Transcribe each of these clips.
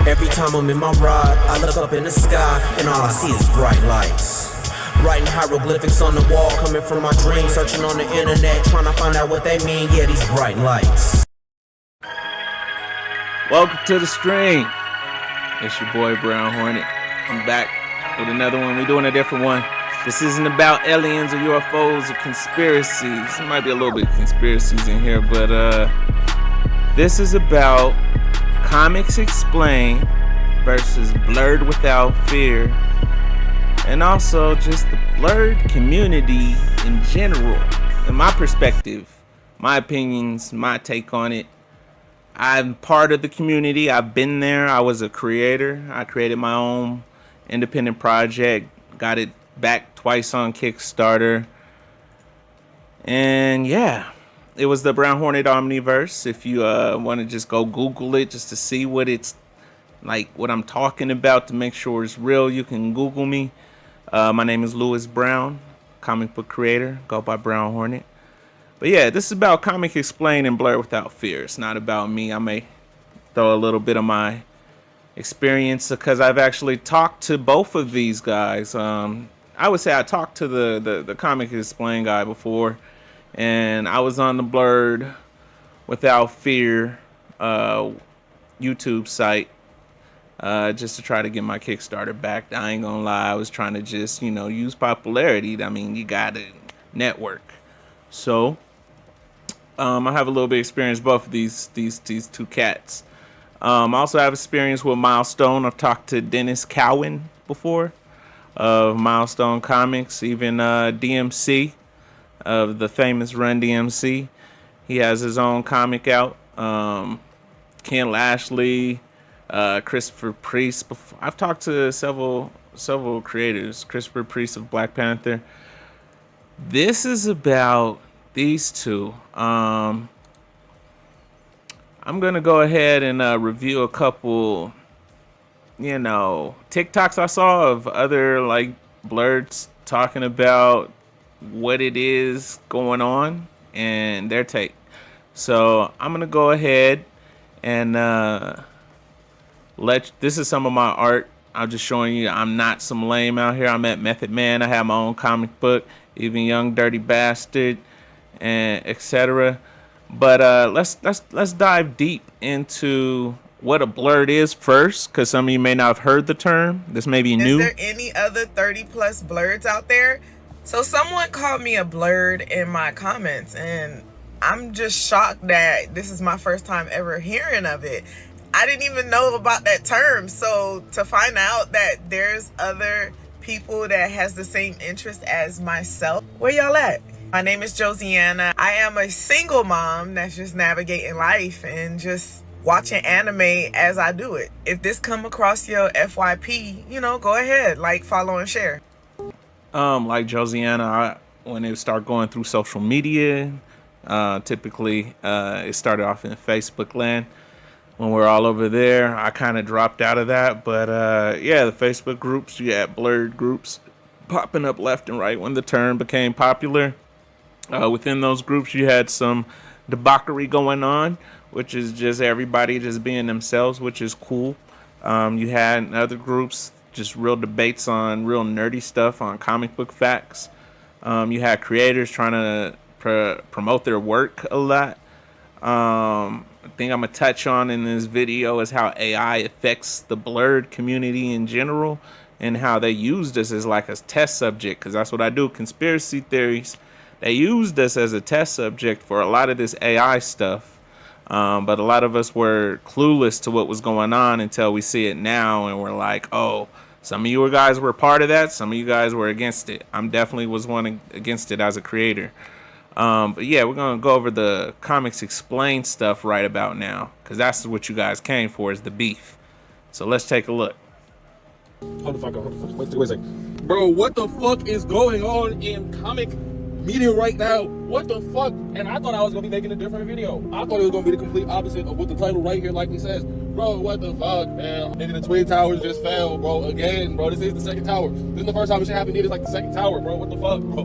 Every time I'm in my ride, I look up in the sky, and all I see is bright lights. Writing hieroglyphics on the wall, coming from my dreams, searching on the internet, trying to find out what they mean. Yeah, these bright lights. Welcome to the stream. It's your boy Brown Hornet. I'm back with another one. We're doing a different one. This isn't about aliens or UFOs or conspiracies. There might be a little bit of conspiracies in here, but this is about Comics Explained versus Blerd Without Fear, and also just the Blerd community in general. In my perspective, my opinions, my take on it. I'm part of the community. I've been there. I was a creator. I created my own independent project. Got it back twice on Kickstarter. And yeah, it was the Brown Hornet Omniverse. If you want to just go Google it just to see what it's like, what I'm talking about, to make sure it's real, you can Google me. My name is Lewis Brown, comic book creator. Go by Brown Hornet. But yeah, this is about Comic Explained and Blerd Without Fear. It's not about me. I may throw a little bit of my experience because I've actually talked to both of these guys. I would say I talked to the Comic Explained guy before, and I was on the Blerd Without Fear YouTube site just to try to get my Kickstarter back. I ain't gonna lie, I was trying to just, use popularity. I mean, you gotta network. So I have a little bit of experience both of these two cats. I also have experience with Milestone. I've talked to Dennis Cowan before of Milestone Comics, even DMC of the famous Run DMC. He has his own comic out. Ken Lashley, Christopher Priest. I've talked to several creators. Christopher Priest of Black Panther. This is about these two. I'm gonna go ahead and review a couple, TikToks I saw of other like Blerds talking about what it is going on and their take. So I'm gonna go ahead and this is some of my art. I'm just showing you I'm not some lame out here. I'm at Method Man. I have my own comic book, even Young Dirty Bastard, and etc. But let's dive deep into what a blerd is first, because some of you may not have heard the term. This may be new. Is there any other 30+ blerds out there? So someone called me a blerd in my comments, and I'm just shocked that this is my first time ever hearing of it. I didn't even know about that term. So to find out that there's other people that has the same interest as myself, where y'all at? My name is Josiana. I am a single mom that's just navigating life and just watching anime as I do it. If this come across your FYP, go ahead, like, follow, and share. Like Josiana, when it start going through social media, typically it started off in Facebook land. When we're all over there, I kind of dropped out of that. But yeah, the Facebook groups, you had blerd groups popping up left and right when the term became popular. Within those groups, you had some debauchery going on, which is just everybody just being themselves, which is cool. You had other groups, just real debates on real nerdy stuff, on comic book facts. You had creators trying to promote their work a lot. The thing I'm going to touch on in this video is how AI affects the blerd community in general, and how they use this as like a test subject, because that's what I do, conspiracy theories. They used this as a test subject for a lot of this AI stuff, but a lot of us were clueless to what was going on until we see it now, and we're like, oh, some of you guys were part of that, some of you guys were against it. I'm definitely was one against it as a creator. But yeah, we're going to go over the Comics Explained stuff right about now, because that's what you guys came for, is the beef. So let's take a look. Hold the fuck up. Wait a second. Bro, what the fuck is going on in comic media right now? What the fuck? And I thought I was going to be making a different video. I thought it was going to be the complete opposite of what the title right here likely says. Bro, what the fuck, man? Nigga, the Twin Towers just fell, bro. Again, bro. This is the second tower. This is the first time it should happen. It is like the second tower, bro. What the fuck, bro?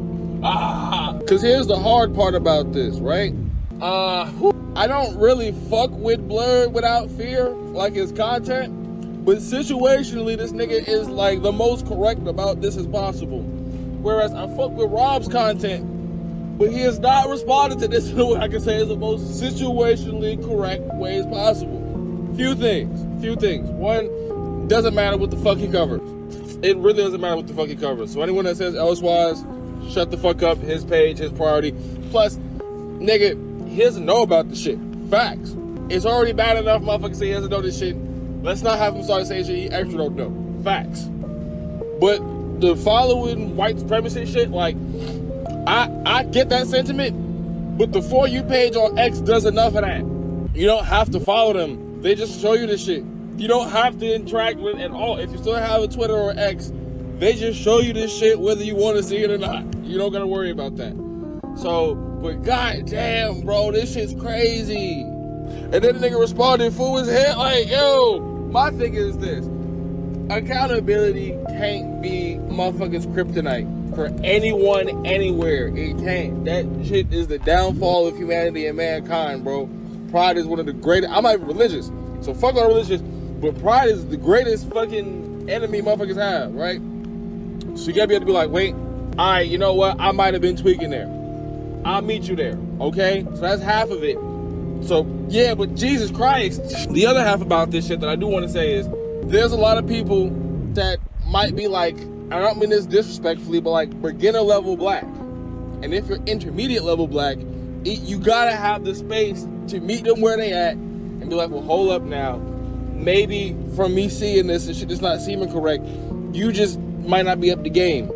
Because here's the hard part about this, right? I don't really fuck with Blerd Without Fear, like his content. But situationally, this nigga is like the most correct about this as possible. Whereas I fuck with Rob's content, but he has not responded to this in what I can say is the most situationally correct way as possible. Few things. One, doesn't matter what the fuck he covers. It really doesn't matter what the fuck he covers. So anyone that says elsewise, shut the fuck up, his page, his priority. Plus, nigga, he doesn't know about the shit. Facts. It's already bad enough motherfuckers say he doesn't know this shit. Let's not have him start saying shit he extra don't know. Facts. But the following white supremacy shit, like, I get that sentiment, but the For You page on X does enough of that. You don't have to follow them. They just show you the shit. You don't have to interact with it at all. If you still have a Twitter or X, they just show you this shit whether you want to see it or not. You don't gotta worry about that. So, but goddamn, bro, this shit's crazy. And then the nigga responded full his head like, yo, my thing is this. Accountability can't be motherfuckers' kryptonite for anyone, anywhere. It can't. That shit is the downfall of humanity and mankind, bro. Pride is one of the greatest. I'm not even religious, so fuck all religious, but pride is the greatest fucking enemy motherfuckers have, right? So you gotta be able to be like, wait, alright, you know what? I might have been tweaking there. I'll meet you there, okay? So that's half of it. So, yeah, but Jesus Christ. The other half about this shit that I do want to say is, there's a lot of people that might be like, I don't mean this disrespectfully, but like beginner level black. And if you're intermediate level black, you gotta have the space to meet them where they at and be like, well, hold up now. Maybe from me seeing this and shit that's not seeming correct, you just might not be up to game.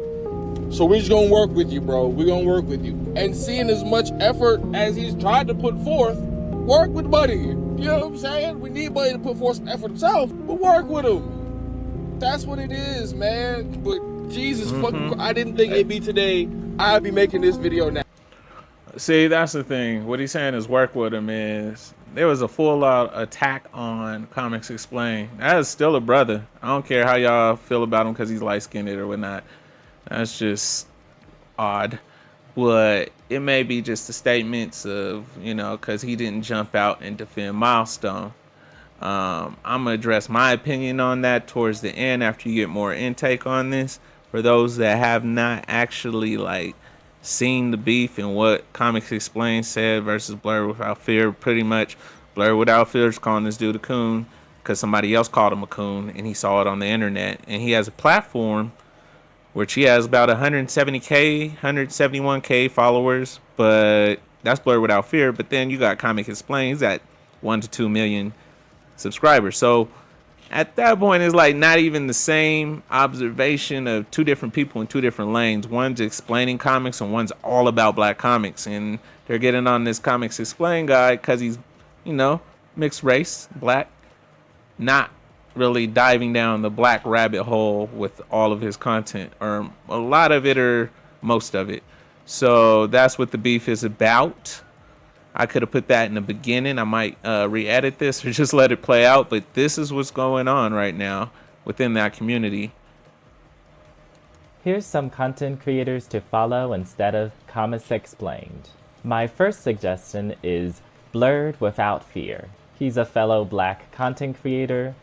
So we're just gonna work with you, bro. We're gonna work with you. And seeing as much effort as he's tried to put forth, work with Buddy. You know what I'm saying? We need Buddy to put forth some effort himself, but work with him. That's what it is, man. But Jesus fucking, I didn't think it'd be today. I'd be making this video now. See, that's the thing. What he's saying is work with him is there was a full-out attack on Comics Explained. That is still a brother. I don't care how y'all feel about him because he's light-skinned or whatnot. That's just odd. But it may be just the statements of, you know, because he didn't jump out and defend Milestone. I'm going to address my opinion on that towards the end after you get more intake on this. For those that have not actually, like, seen the beef and what Comics Explained said versus Blerd Without Fear, pretty much Blerd Without Fear is calling this dude a coon because somebody else called him a coon and he saw it on the internet. And he has a platform which he has about 170K, 171K followers, but that's Blerd Without Fear. But then you got Comic Explained, he's at 1 to 2 million subscribers. So at that point, it's like not even the same observation of two different people in two different lanes. One's explaining comics and one's all about black comics. And they're getting on this Comics Explained guy because he's, you know, mixed race, black, not really diving down the black rabbit hole with all of his content, or a lot of it or most of it. So that's what the beef is about. I could have put that in the beginning. I might re-edit this or just let it play out, but this is what's going on right now within that community. Here's some content creators to follow instead of Comics Explained. My first suggestion is Blerd Without Fear. He's a fellow black content creator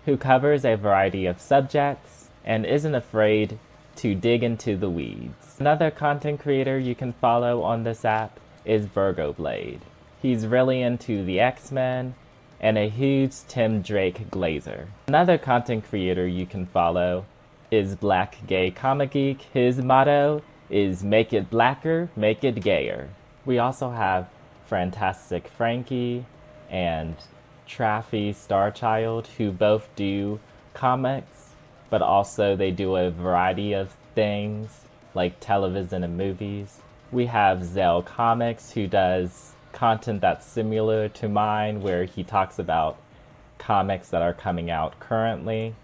who covers a variety of subjects and isn't afraid to dig into the weeds. Another content creator you can follow on this app is Virgo Blade. He's really into the X-Men and a huge Tim Drake glazer. Another content creator you can follow is Black Gay Comic Geek. His motto is make it blacker, make it gayer. We also have Fantastic Frankie and Traffy Starchild, who both do comics, but also they do a variety of things like television and movies. We have Zell Comics, who does content that's similar to mine, where he talks about comics that are coming out currently.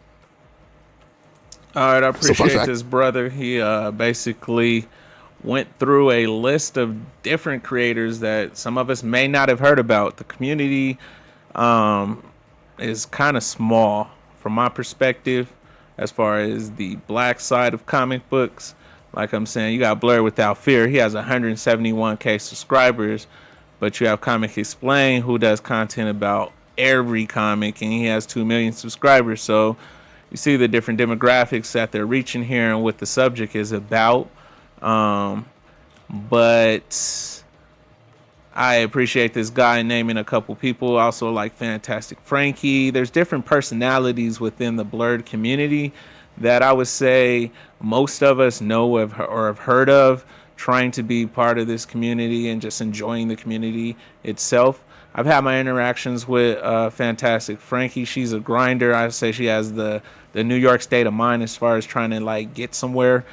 All right, I appreciate this brother. He basically went through a list of different creators that some of us may not have heard about. The community is kind of small from my perspective as far as the black side of comic books. Like I'm saying, you got Blerd Without Fear. He has 171K subscribers, but you have Comic Explained, who does content about every comic, and he has 2 million subscribers. So you see the different demographics that they're reaching here and what the subject is about. But I appreciate this guy naming a couple people. Also like Fantastic Frankie. There's different personalities within the Blerd community that I would say most of us know of or have heard of, trying to be part of this community and just enjoying the community itself. I've had my interactions with Fantastic Frankie. She's a grinder. I say she has the New York state of mind as far as trying to like get somewhere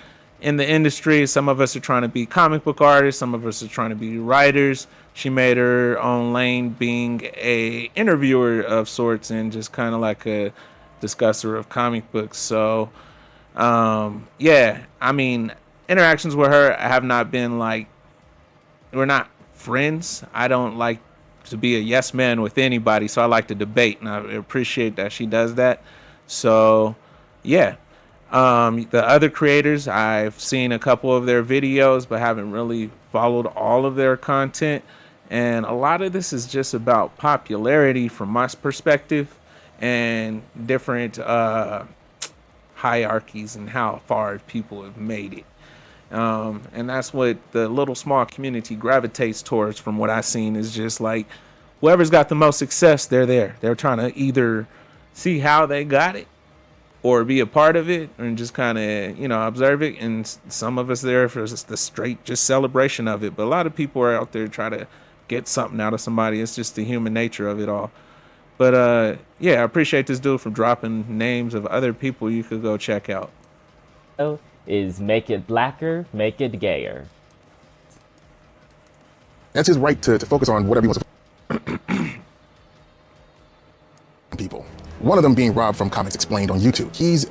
in the industry. Some of us are trying to be comic book artists. Some of us are trying to be writers. She made her own lane being a interviewer of sorts and just kind of like a discusser of comic books. So yeah, I mean, interactions with her have not been like, we're not friends. I don't like to be a yes man with anybody, so I like to debate, and I appreciate that she does that. So yeah, the other creators, I've seen a couple of their videos but haven't really followed all of their content, and a lot of this is just about popularity from my perspective and different hierarchies and how far people have made it. And that's what the little small community gravitates towards, from what I've seen, is just like whoever's got the most success, they're there. They're trying to either see how they got it or be a part of it and just kind of, you know, observe it. And some of us there for just the straight just celebration of it. But a lot of people are out there trying to get something out of somebody. It's just the human nature of it all. But yeah, I appreciate this dude for dropping names of other people you could go check out. Is make it blacker, make it gayer. That's his right to focus on whatever he wants to people. One of them being Rob from Comics Explained on YouTube. He's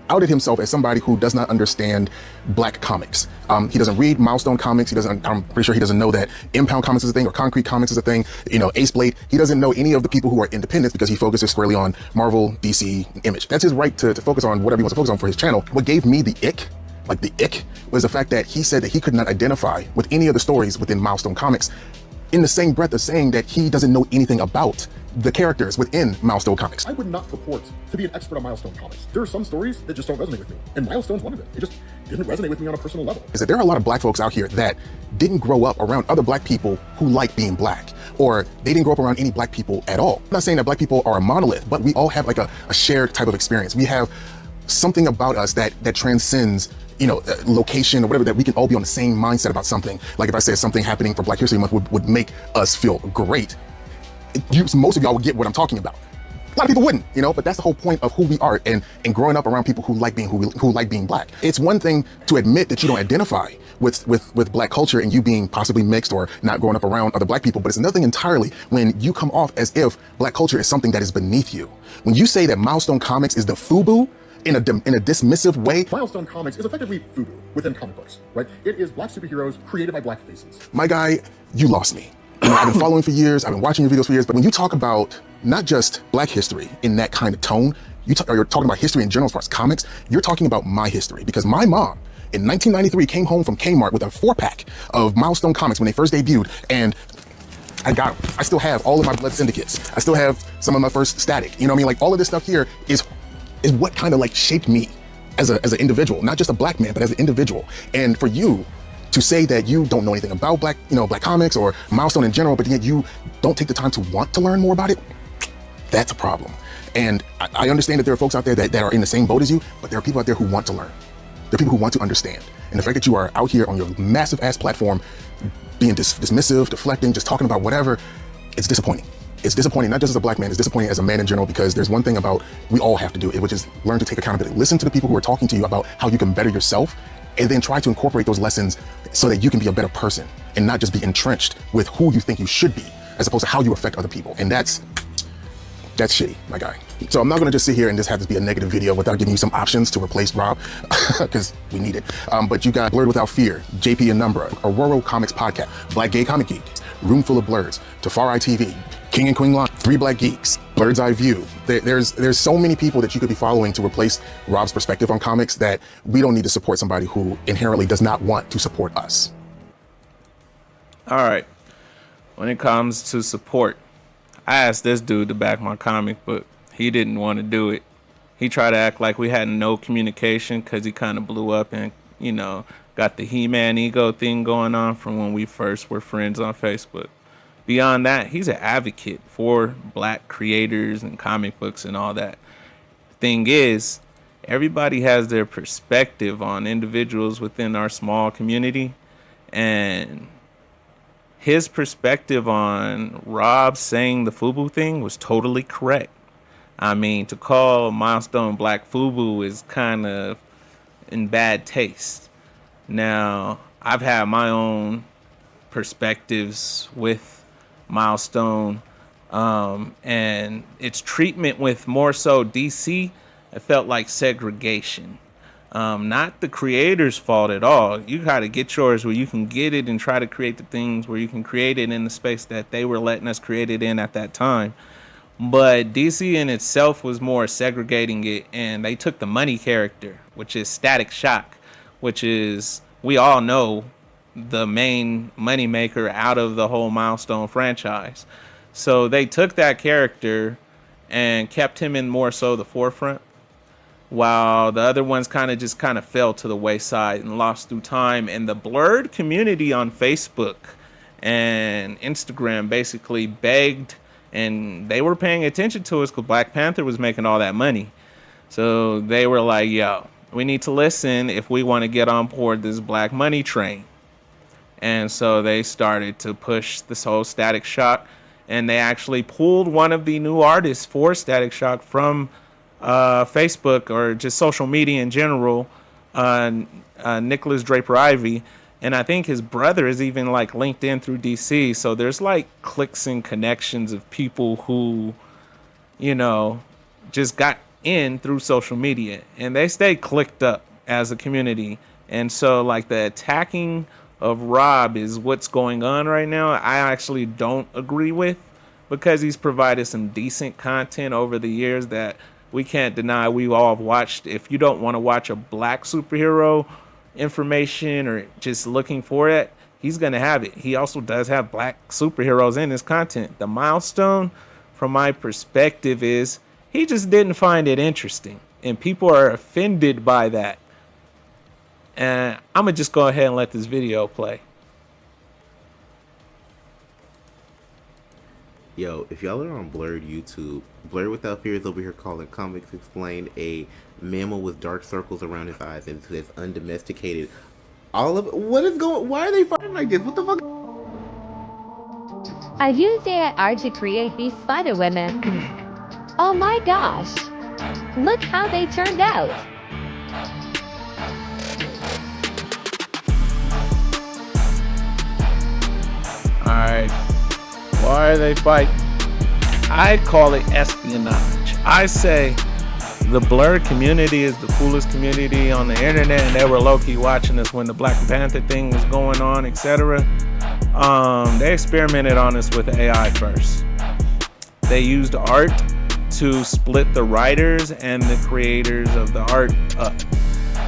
outed himself as somebody who does not understand black comics. He doesn't read Milestone comics. I'm pretty sure he doesn't know that Impound Comics is a thing or Concrete Comics is a thing. You know, Ace Blade. He doesn't know any of the people who are independents because he focuses squarely on Marvel, DC, Image. That's his right to focus on whatever he wants to focus on for his channel. What gave me the ick, was the fact that he said that he could not identify with any of the stories within Milestone Comics, in the same breath of saying that he doesn't know anything about the characters within Milestone Comics. I would not purport to be an expert on Milestone Comics. There are some stories that just don't resonate with me, and Milestone's one of them. It just didn't resonate with me on a personal level. Is that there are a lot of black folks out here that didn't grow up around other black people who like being black, or they didn't grow up around any black people at all. I'm not saying that black people are a monolith, but we all have like a shared type of experience. We have something about us that transcends, you know, location or whatever, that we can all be on the same mindset about something. Like if I said something happening for Black History Month would make us feel great, most of y'all would get what I'm talking about. A lot of people wouldn't, you know, but that's the whole point of who we are and growing up around people who like being black. It's one thing to admit that you don't identify with black culture and you being possibly mixed or not growing up around other black people, but it's another thing entirely when you come off as if black culture is something that is beneath you. When you say that Milestone Comics is the FUBU, in a dismissive way. Milestone Comics is effectively FUBU within comic books, right? It is black superheroes created by black faces. My guy, you lost me. You know, I've been following for years, I've been watching your videos for years, but when you talk about not just black history in that kind of tone, you're talking about history in general as far as comics, you're talking about my history. Because my mom, in 1993, came home from Kmart with a 4-pack of Milestone Comics when they first debuted, and I still have all of my Blood Syndicates. I still have some of my first Static. You know what I mean? Like all of this stuff here is what kind of like shaped me as an individual, not just a black man, but as an individual. And for you to say that you don't know anything about black comics or Milestone in general, but yet you don't take the time to want to learn more about it, that's a problem. And I understand that there are folks out there that are in the same boat as you, but there are people out there who want to learn. There are people who want to understand. And the fact that you are out here on your massive ass platform being dismissive, deflecting, just talking about whatever, it's disappointing. It's disappointing, not just as a black man, it's disappointing as a man in general, because there's one thing about we all have to do, which is learn to take accountability. Listen to the people who are talking to you about how you can better yourself, and then try to incorporate those lessons so that you can be a better person and not just be entrenched with who you think you should be, as opposed to how you affect other people. And that's shitty, my guy. So I'm not gonna just sit here and just have this be a negative video without giving you some options to replace Rob, because we need it. But you got Blerd Without Fear, JP and Numbra, Aurora Comics Podcast, Black Gay Comic Geek, Room Full of Blerds, Tafari TV, King and Queen Line, 3 Black Geeks, Bird's Eye View. There's so many people that you could be following to replace Rob's perspective on comics that we don't need to support somebody who inherently does not want to support us. All right. When it comes to support, I asked this dude to back my comic book. He didn't want to do it. He tried to act like we had no communication because he kind of blew up and, you know, got the He-Man ego thing going on from when we first were friends on Facebook. Beyond that, he's an advocate for black creators and comic books and all that. Thing is, everybody has their perspective on individuals within our small community, and his perspective on Rob saying the FUBU thing was totally correct. I mean, to call Milestone Black FUBU is kind of in bad taste. Now, I've had my own perspectives with Milestone, and its treatment with more so DC, it felt like segregation. Not the creator's fault at all. You gotta get yours where you can get it and try to create the things where you can create it in the space that they were letting us create it in at that time. But DC in itself was more segregating it, and they took the money character, which is Static Shock, which is, we all know, the main money maker out of the whole Milestone franchise. So they took that character and kept him in more so the forefront, while the other ones kind of fell to the wayside and lost through time. And the Blerd community on Facebook and Instagram basically begged, and they were paying attention to us because Black Panther was making all that money. So they were like, yo, we need to listen if we want to get on board this black money train. And so they started to push this whole Static Shock, and they actually pulled one of the new artists for Static Shock from Facebook or just social media in general, Nicholas Draper-Ivy, and I think his brother is even like linked in through DC. So there's like cliques and connections of people who, you know, just got in through social media, and they stay clicked up as a community. And so like the attacking of Rob is what's going on right now. I actually don't agree with, because he's provided some decent content over the years that we can't deny we all have watched. If you don't want to watch a black superhero information or just looking for it, he's going to have it. He also does have black superheroes in his content. The Milestone, from my perspective, is he just didn't find it interesting, and people are offended by that. And I'm going to just go ahead and let this video play. Yo, if y'all are on Blerd YouTube, Blerd Without Fear is over here calling Comics Explained a mammal with dark circles around his eyes and says undomesticated. All of it, what is going, why are they fighting like this? What the fuck? I used AI to create these spider women. Oh my gosh! Look how they turned out! Alright, why are they fighting? I call it espionage. I say the Blerd community is the coolest community on the internet, and they were low-key watching us when the Black Panther thing was going on, etc. They experimented on us with AI first. They used art to split the writers and the creators of the art up.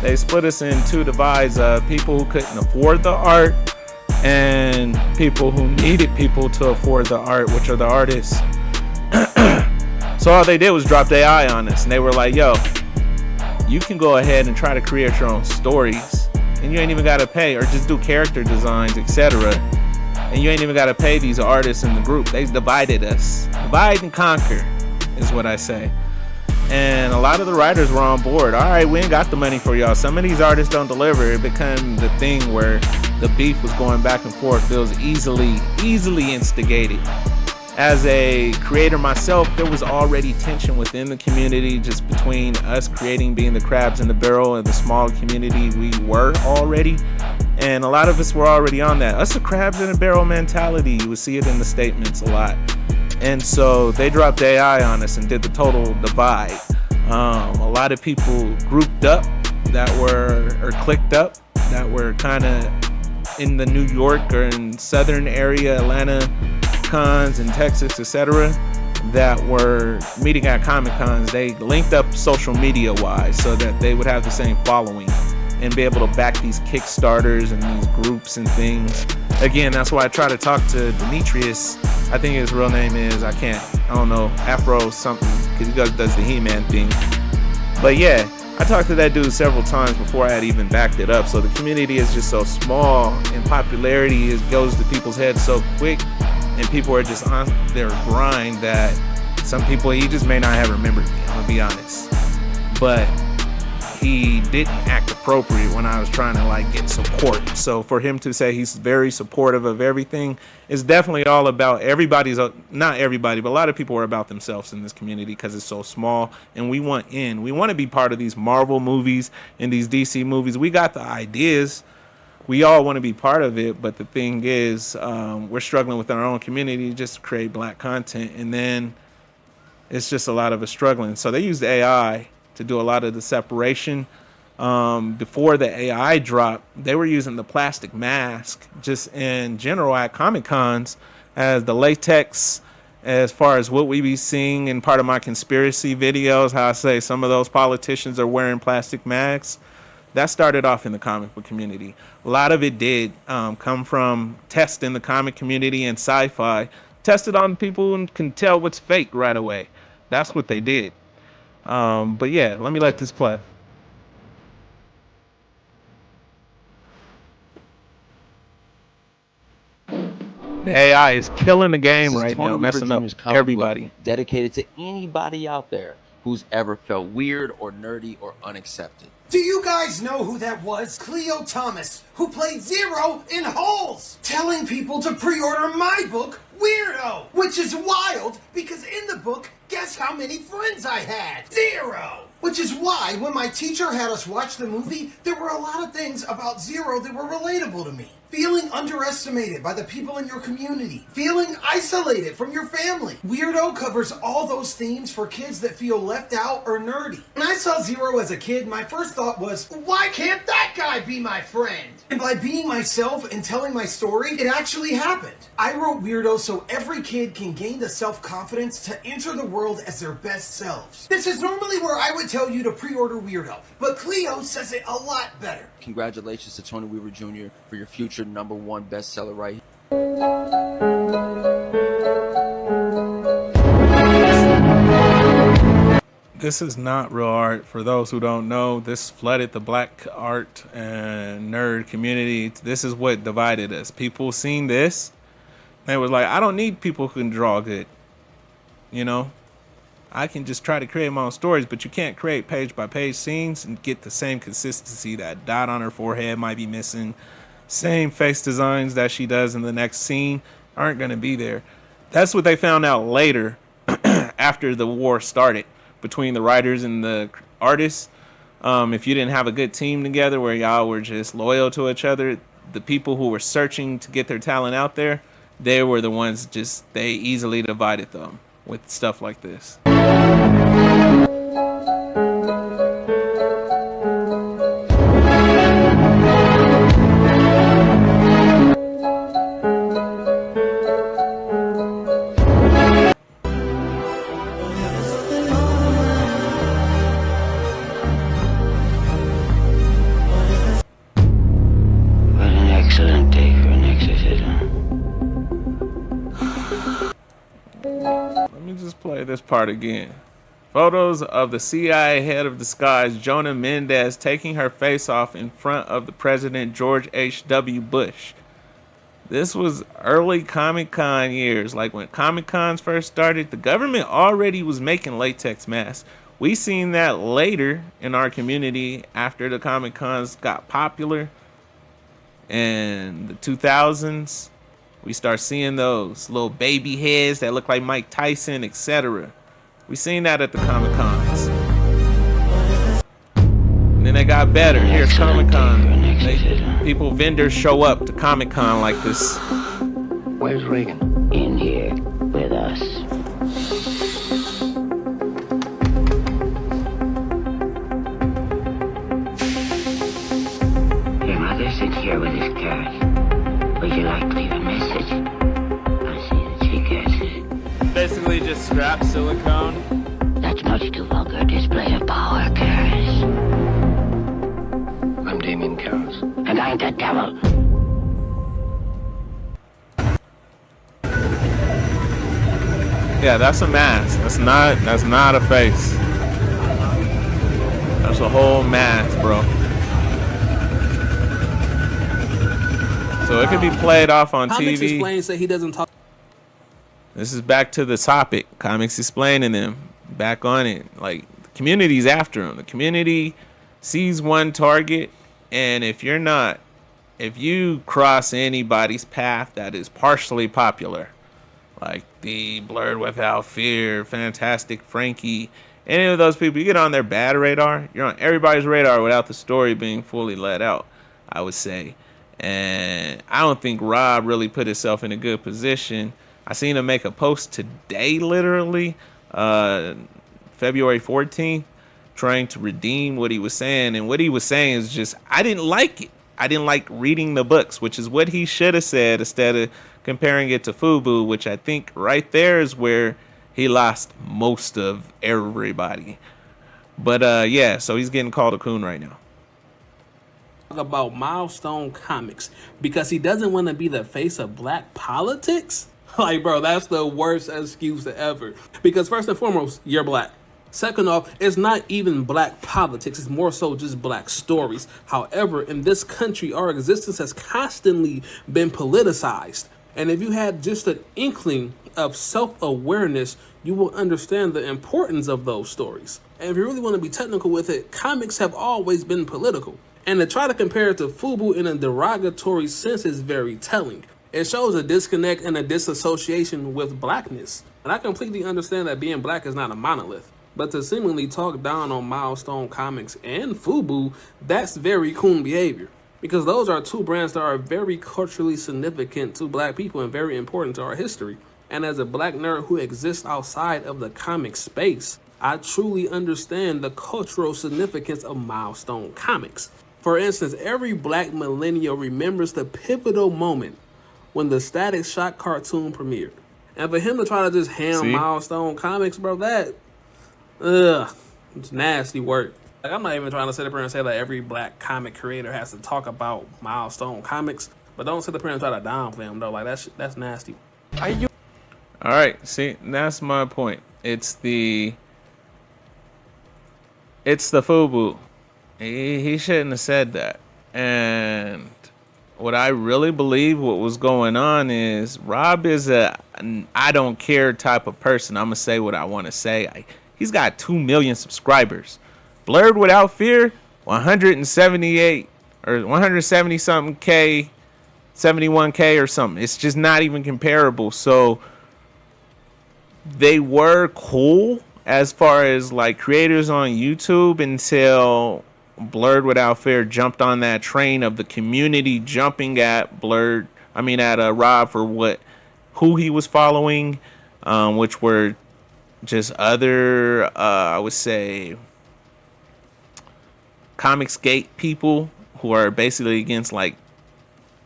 They split us in two divides of people who couldn't afford the art and people who needed people to afford the art, which are the artists. So all they did was drop the AI on us, and they were like, yo, you can go ahead and try to create your own stories, and you ain't even gotta pay, or just do character designs, etc. And you ain't even gotta pay these artists in the group. They divided us. Divide and conquer is what I say. And a lot of the writers were on board. All right, we ain't got the money for y'all. Some of these artists don't deliver. It became the thing where the beef was going back and forth. It was easily instigated. As a creator myself, there was already tension within the community, just between us creating, being the crabs in the barrel, and the small community we were already. And a lot of us were already on that. Us the crabs in a barrel mentality. You would see it in the statements a lot. And so they dropped AI on us and did the total divide. A lot of people grouped up that were, or clicked up, that were kind of in the New York or in southern area, Atlanta cons and Texas, etc., that were meeting at Comic Cons. They linked up social media wise so that they would have the same following and be able to back these Kickstarters and these groups and things. again, that's why I try to talk to Demetrius. I think his real name is, I don't know, Afro something, because he does the He-Man thing. But yeah, I talked to that dude several times before I had even backed it up. So the community is just so small, and popularity goes to people's heads so quick, and people are just on their grind that some people, he just may not have remembered me, I'm gonna be honest. But he didn't act appropriate when I was trying to like get support. So for him to say he's very supportive of everything is definitely all about not everybody, but a lot of people are about themselves in this community because it's so small, and we want to be part of these Marvel movies and these DC movies. We got the ideas. We all want to be part of it, but the thing is, we're struggling with our own community just to create black content, and then it's just a lot of us struggling. So they used AI to do a lot of the separation. Before the AI drop, they were using the plastic mask just in general at Comic Cons as the latex, as far as what we be seeing in part of my conspiracy videos, how I say some of those politicians are wearing plastic masks. That started off in the comic book community. A lot of it did come from tests in the comic community and sci-fi. Tested on people and can tell what's fake right away. That's what they did. But yeah, let me let this play. The AI is killing the game right now, messing up everybody. Dedicated to anybody out there who's ever felt weird or nerdy or unaccepted. Do you guys know who that was? Cleo Thomas, who played Zero in Holes, telling people to pre-order my book, Weirdo, which is wild because in the book, guess how many friends I had? 0! Which is why when my teacher had us watch the movie, there were a lot of things about Zero that were relatable to me. Feeling underestimated by the people in your community. Feeling isolated from your family. Weirdo covers all those themes for kids that feel left out or nerdy. When I saw Zero as a kid, my first thought was, why can't that guy be my friend? And by being myself and telling my story, it actually happened. I wrote Weirdo so every kid can gain the self-confidence to enter the world as their best selves. This is normally where I would tell you to pre-order Weirdo, but Cleo says it a lot better. Congratulations to Tony Weaver Jr. for your future #1 bestseller right here. This is not real art. For those who don't know, this flooded the black art and nerd community. This is what divided us. People seen this, they was like, I don't need people who can draw good. You know? I can just try to create my own stories, but you can't create page by page scenes and get the same consistency. That dot on her forehead might be missing. Same face designs that she does in the next scene aren't going to be there. That's what they found out later after the war started between the writers and the artists. If you didn't have a good team together where y'all were just loyal to each other, the people who were searching to get their talent out there, they were the ones they easily divided them with stuff like this. Play this part again. Photos of the CIA head of disguise Jonah Mendez taking her face off in front of the President George H.W. Bush. This was early Comic-Con years. Like when Comic-Cons first started, the government already was making latex masks. We seen that later in our community after the Comic-Cons got popular in the 2000s. We start seeing those little baby heads that look like Mike Tyson, etc. We seen that at the Comic-Cons. And then they got better. Here's Comic-Con. Vendors show up to Comic-Con like this. Where's Reagan? In here with us. Your mother sits here with his cat. Would you like to leave a message? I see that she gets it. Basically just scrap silicone. That's much too vulgar display of power, Karis. I'm Damien Karis. And I'm the devil. Yeah, that's a mask. That's not a face. That's a whole mask, bro. So it could be played off on Comics TV. Explained said he doesn't talk. This is back to the topic. Comics Explaining them. Back on it. Like, the community's after him. The community sees one target, and if you cross anybody's path that is partially popular, like the Blerd Without Fear, Fantastic Frankie, any of those people, you get on their bad radar. You're on everybody's radar without the story being fully let out, I would say. And I don't think Rob really put himself in a good position. I seen him make a post today, literally, February 14th, trying to redeem what he was saying. And what he was saying is just, I didn't like it. I didn't like reading the books, which is what he should have said instead of comparing it to FUBU, which I think right there is where he lost most of everybody. But yeah, so he's getting called a coon right now. About Milestone Comics because he doesn't want to be the face of black politics. Like, bro, that's the worst excuse ever. Because first and foremost, you're black. Second off, it's not even black politics. It's more so just black stories. However, in this country, our existence has constantly been politicized. And if you had just an inkling of self-awareness, you will understand the importance of those stories. And if you really want to be technical with it, comics have always been political. And to try to compare it to FUBU in a derogatory sense is very telling. It shows a disconnect and a disassociation with blackness. And I completely understand that being black is not a monolith. But to seemingly talk down on Milestone Comics and FUBU, that's very coon behavior. Because those are two brands that are very culturally significant to black people and very important to our history. And as a black nerd who exists outside of the comic space, I truly understand the cultural significance of Milestone Comics. For instance, every black millennial remembers the pivotal moment when the Static Shock cartoon premiered. And for him to try to just ham Milestone Comics, bro, it's nasty work. Like, I'm not even trying to sit up here and say that every black comic creator has to talk about Milestone Comics, but don't sit up here and try to downplay them, though. Like, that's nasty. All right, see, that's my point. It's the FUBU. He shouldn't have said that. And what I really believe what was going on is Rob is an I don't care type of person. I'm going to say what I want to say. He's got 2 million subscribers. Blerd Without Fear, 178 or 170 something K, 71K or something. It's just not even comparable. So they were cool as far as like creators on YouTube until Blerd Without Fear jumped on that train of the community jumping at Rob for who he was following, which were just other, I would say, Comicsgate people who are basically against like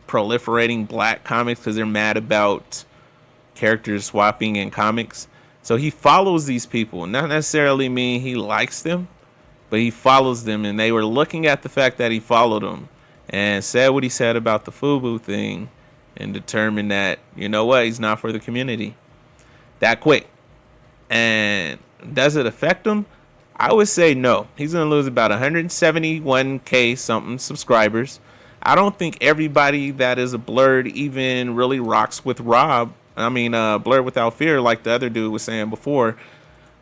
proliferating black comics because they're mad about characters swapping in comics. So he follows these people, not necessarily mean he likes them, but he follows them, and they were looking at the fact that he followed them and said what he said about the FUBU thing and determined that, you know what, he's not for the community that quick. And does it affect him? I would say no. He's going to lose about 171K something subscribers. I don't think everybody that is a Blerd even really rocks with Rob. Blerd Without Fear, like the other dude was saying before.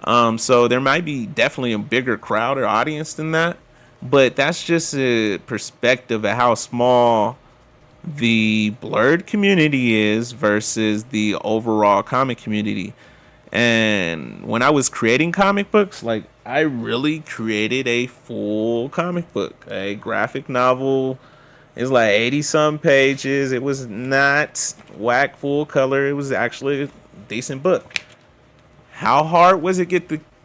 So there might be definitely a bigger crowd or audience than that. But that's just a perspective of how small the Blerd community is versus the overall comic community. And when I was creating comic books, like, I really created a full comic book, a graphic novel. It's like 80 some pages. It was not whack full color. It was actually a decent book. How hard was it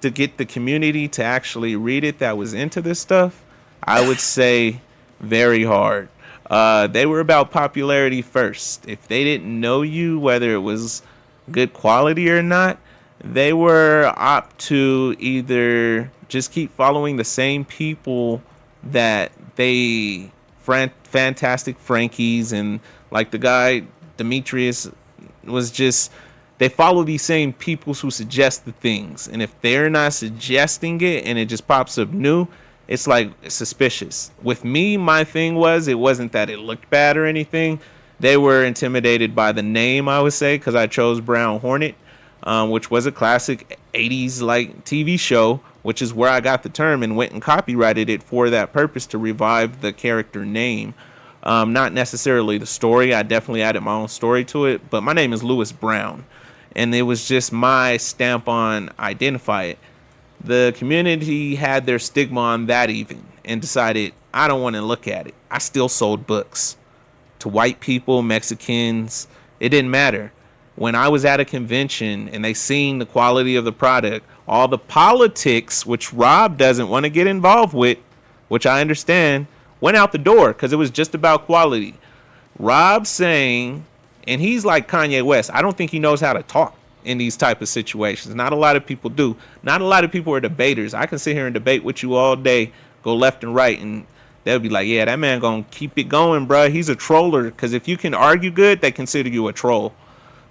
to get the community to actually read it that was into this stuff? I would say very hard. They were about popularity first. If they didn't know you, whether it was good quality or not, they were opt to either just keep following the same people that they Fantastic Frankies, and like the guy Demetrius was just they follow these same people who suggest the things. And if they're not suggesting it and it just pops up new, it's like suspicious. With me, my thing was, it wasn't that it looked bad or anything. They were intimidated by the name, I would say, because I chose Brown Hornet, which was a classic 80s like TV show, which is where I got the term and went and copyrighted it for that purpose, to revive the character name. Not necessarily the story. I definitely added my own story to it, but my name is Lewis Brown, and it was just my stamp on identify it. The community had their stigma on that even, and decided, I don't want to look at it. I still sold books to white people, Mexicans. It didn't matter. When I was at a convention and they seen the quality of the product, all the politics, which Rob doesn't want to get involved with, which I understand, went out the door because it was just about quality. Rob saying, and he's like Kanye West, I don't think he knows how to talk in these type of situations. Not a lot of people do. Not a lot of people are debaters. I can sit here and debate with you all day, go left and right, and they'll be like, yeah, that man gonna keep it going, bro. He's a troller, because if you can argue good, they consider you a troll.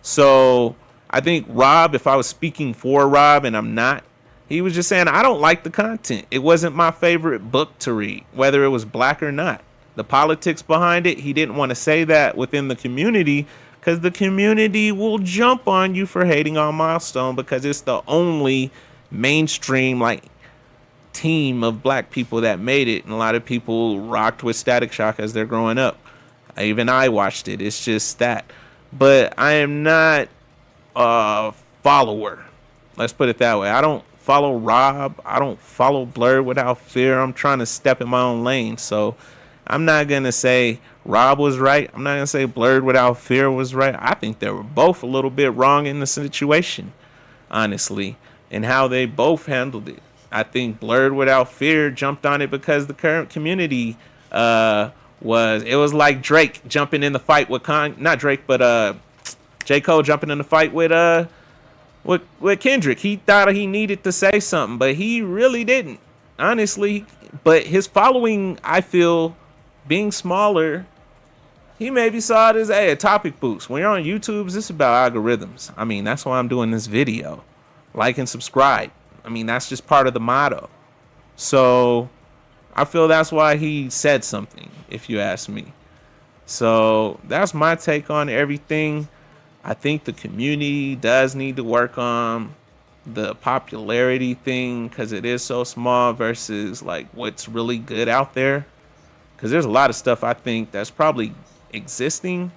So I think Rob, if I was speaking for Rob, and I'm not, he was just saying, I don't like the content. It wasn't my favorite book to read, whether it was black or not. The politics behind it, he didn't want to say that within the community, because the community will jump on you for hating on Milestone, because it's the only mainstream like team of black people that made it, and a lot of people rocked with Static Shock as they're growing up. Even I watched it. It's just that. But I am not a follower. Let's put it that way. I don't follow Rob. I don't follow Blerd Without Fear. I'm trying to step in my own lane. So I'm not going to say Rob was right. I'm not going to say Blerd Without Fear was right. I think they were both a little bit wrong in the situation, honestly, and how they both handled it. I think Blerd Without Fear jumped on it because the current community was like Drake jumping in the fight with not Drake, but J. Cole jumping in the fight with Kendrick. He thought he needed to say something, but he really didn't, honestly. But his following, I feel, being smaller, he maybe saw it as a topic boost. When you're on YouTube, it's about algorithms. I mean, that's why I'm doing this video. Like and subscribe. I mean, that's just part of the motto. So I feel that's why he said something, if you ask me. So that's my take on everything. I think the community does need to work on the popularity thing, because it is so small versus like what's really good out there. Because there's a lot of stuff I think that's probably existing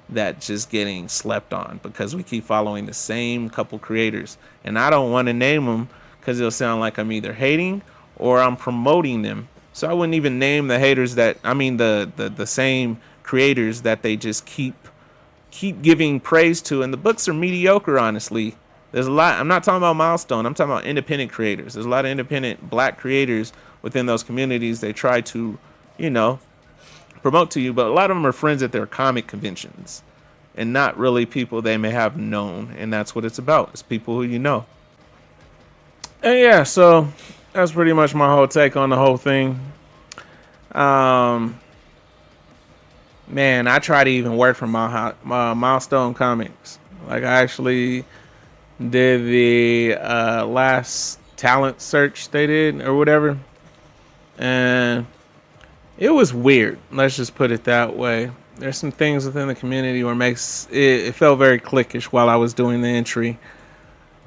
that just getting slept on because we keep following the same couple creators. And I don't want to name them because it'll sound like I'm either hating or I'm promoting them. So I wouldn't even name the haters that, I mean the same creators that they just keep giving praise to. And the books are mediocre, honestly. There's a lot. I'm not talking about Milestone. I'm talking about independent creators. There's a lot of independent black creators within those communities. They try to, promote to you, but a lot of them are friends at their comic conventions and not really people they may have known. And that's what it's about. It's people who you know. And yeah, so that's pretty much my whole take on the whole thing. Man, I try to even work for my Milestone Comics. Like, I actually did the last talent search they did or whatever, and it was weird. Let's just put it that way. There's some things within the community where it felt very cliquish while I was doing the entry.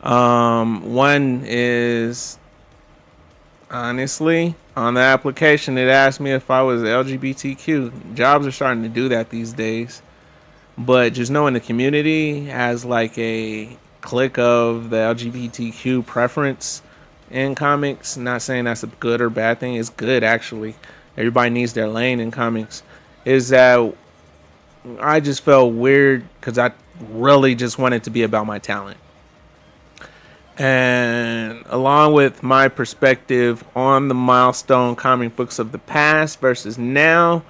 One is, honestly, on the application, it asked me if I was LGBTQ. Jobs are starting to do that these days. But just knowing the community has like a clique of the LGBTQ preference in comics, not saying that's a good or bad thing. It's good, actually. Everybody needs their lane in comics. Is that I just felt weird because I really just wanted to be about my talent. And along with my perspective on the Milestone comic books of the past versus now,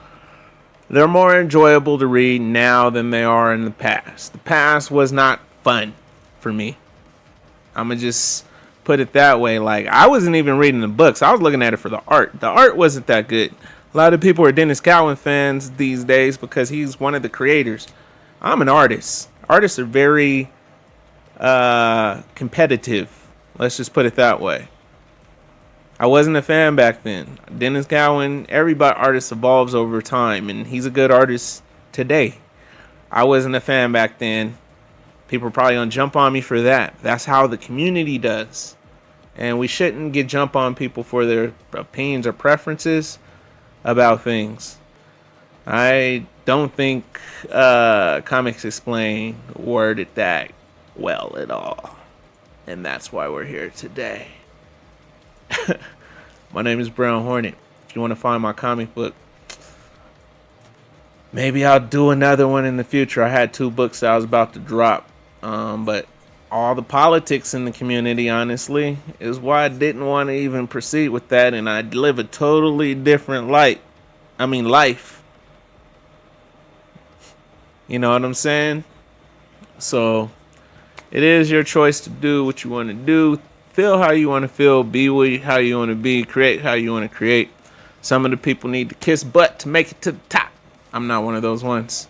they're more enjoyable to read now than they are in the past. The past was not fun for me. I'm going to just put it that way. Like, I wasn't even reading the books. I was looking at it for the art. The art wasn't that good. A lot of people are Dennis Cowan fans these days because he's one of the creators. I'm an artist. Artists are very competitive. Let's just put it that way. I wasn't a fan back then. Dennis Cowan, everybody artist evolves over time, and he's a good artist today. I wasn't a fan back then. People are probably gonna jump on me for that. That's how the community does. And we shouldn't jump on people for their opinions or preferences about things. I don't think Comics Explained worded that well at all. And that's why we're here today. My name is Brown Hornet. If you want to find my comic book, maybe I'll do another one in the future. I had 2 books that I was about to drop. But all the politics in the community, honestly, is why I didn't want to even proceed with that. And I live a totally different life. You know what I'm saying? So it is your choice to do what you want to do. Feel how you want to feel. Be how you want to be. Create how you want to create. Some of the people need to kiss butt to make it to the top. I'm not one of those ones.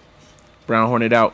Brown Hornet out.